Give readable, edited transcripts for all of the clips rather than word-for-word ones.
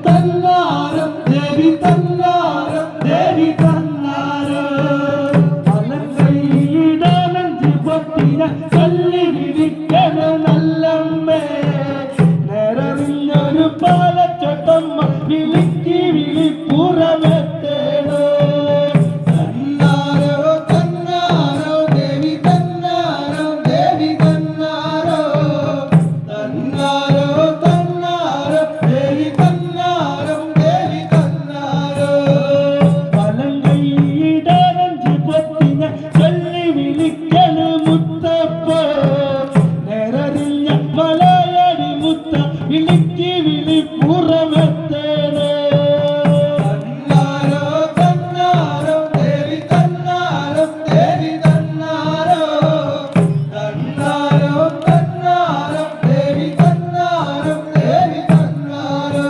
തന്നാരം ദേവി തന്നാരം ദേവി തന്നാരം മലങ്കൈയിടാനഞ്ച് പൊട്ടിന ചൊല്ലി വിളിക്കണ നല്ലമ്മേ നേരറിഞ്ഞൊരു പാലച്ചോട്ടമ്മ വിളിക്ക് വിളിപ്പുറമെത്തേണോ തന്നാരോ തന്നാരോ ദേവി തന്നാരോ ദേവി തന്നാരോ തന്നാരോ തന്നാരോ ദേവി തന്നാരോ ദേവി തന്നാരോ മലങ്കൈയിടാനഞ്ച് പൊട്ടിന ചൊല്ലി വിളിക്കണ മുത്തപ്പ നേരറിഞ്ഞ മലയാളി മുത്ത വിളിക്ക് വിളിപ്പുറമെത്തേണോ തന്നാരോ തന്നാരോ ദേവി തന്നാരോ ദേവി തന്നാരോ തന്നാരോ തന്നാരോ ദേവി തന്നാരോ ദേവി തന്നാരോ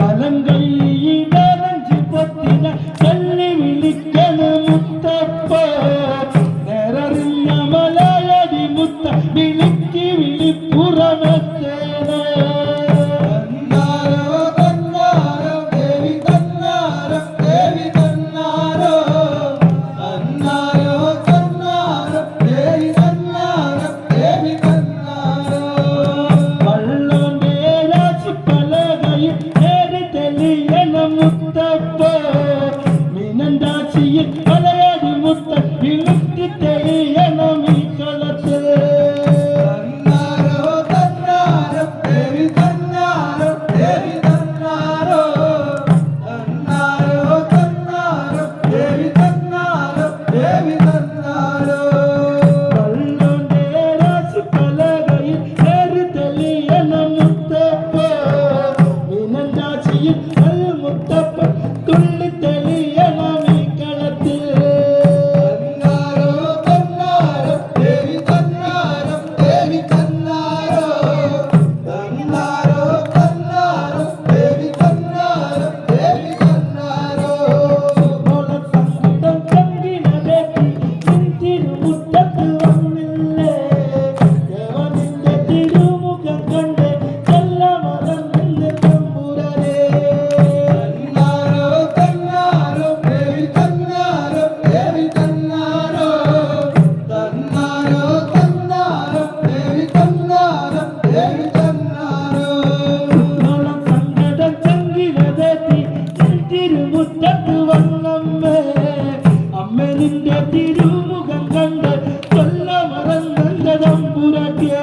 മലങ്കൈയിടാനഞ്ച് പൊട്ടിന ചൊല്ലി വിളിക്കണ മുത്തപ്പ നേരറിഞ്ഞ മലയാളി മുത്ത വിളിക്ക് വിളിപ്പുറമെത്തേണോ തന്നാരോ തന്നാരോ ദേവി തന്നാരോ ദേവി തന്നാരോ തന്നാരോ തന്നാരോ ദേവി തന്നാരോ ദേവി തന്നാരോ വള്ളോന്റെ രാശിപ്പലകയിൽ നേരി തെളിയണ മുത്തപ്പ മീനന്താക്ഷിയിൽ മലയാളി മുത്ത വിളിക്ക് തെളിയണം ഈ കളത്തിൽ തന്നാരോ തന്നാരോ ദേവി തന്നാരോ ദേവി തന്നാരോ തന്നാരോ തന്നാരോ ദേവി തന്നാരോ ദേവി തന്നാരോ വള്ളോന്റെ രാശിപ്പലകയിൽ നേരി തെളിയണ മുത്തപ്പ മീനന്താക്ഷിയിൽ മുത്തപ്പ തുള്ളി തെളിയണം ഈ കളത്തിൽ തന്നാരോ തന്നാരോ ദേവി തന്നാരോ ദേവി തന്നാരോ തന്നാരോ തന്നാരോ ദേവി തന്നാരോ ദേവി തന്നാരോ സങ്കടം കങ്കിനതെത്തി തിരുമുറ്റത്ത് വന്നില്ലേ ദേവനിന്റെ തിരുമുഖം കണ്ട് ചെല്ലമറന്ന് തമ്പുരാനേ തന്നാരോ തന്നാരോ ദേവി തന്നാരോ ദേവി തന്നാരോ തന്നാരോ തന്നാരോ ദേവി തന്നാരോ ദേവി തന്നാരോ സങ്കടം ചങ്കിലതെത്തി തിരുമുറ്റത്ത് വന്നമ്മേ അമ്മ നിന്റെ തിരുമുഖം കണ്ട് കൊല്ലമറന്ന തമ്പുരാട്ടിയേ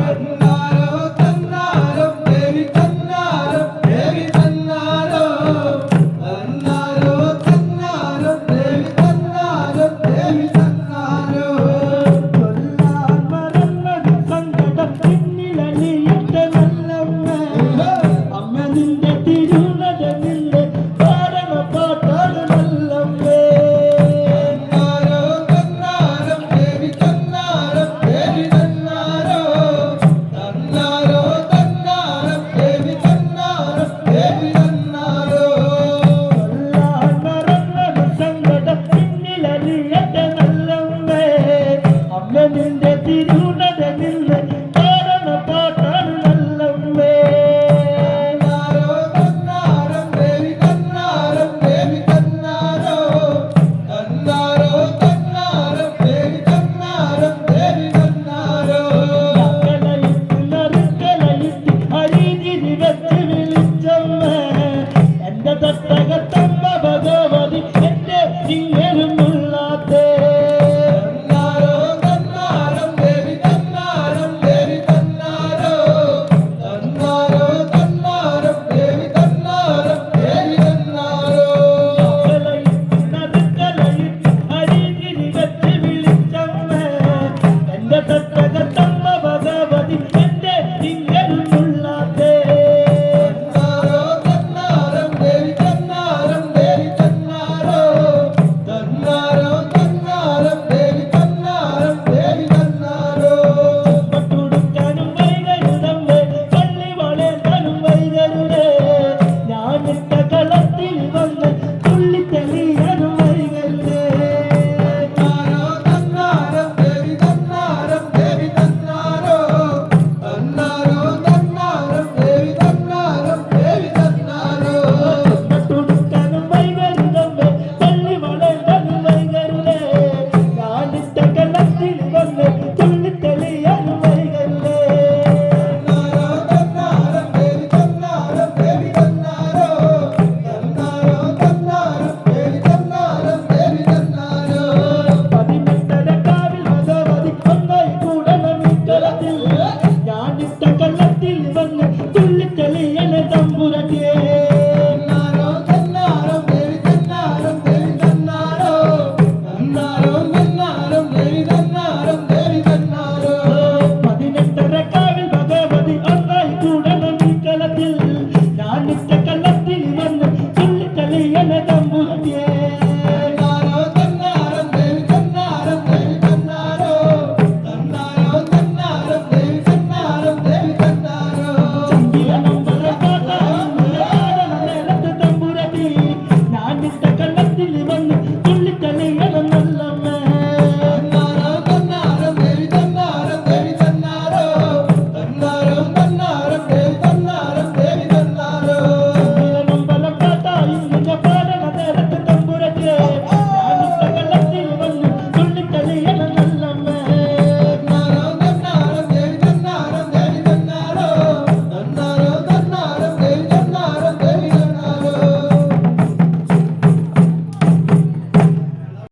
തന്നാരോ തന്നാരോ ദേവി തന്നാരോ ദേവി തന്നാരോ തന്നാരോ തന്നാരോ ദേവി തന്നാരോ ദേവി തന്നാരോ കൊല്ലാൻ മറന്നത് സങ്കടം പിന്നിലലിയിട്ട നല്ലമ്മേ അമ്മ നിന്റെ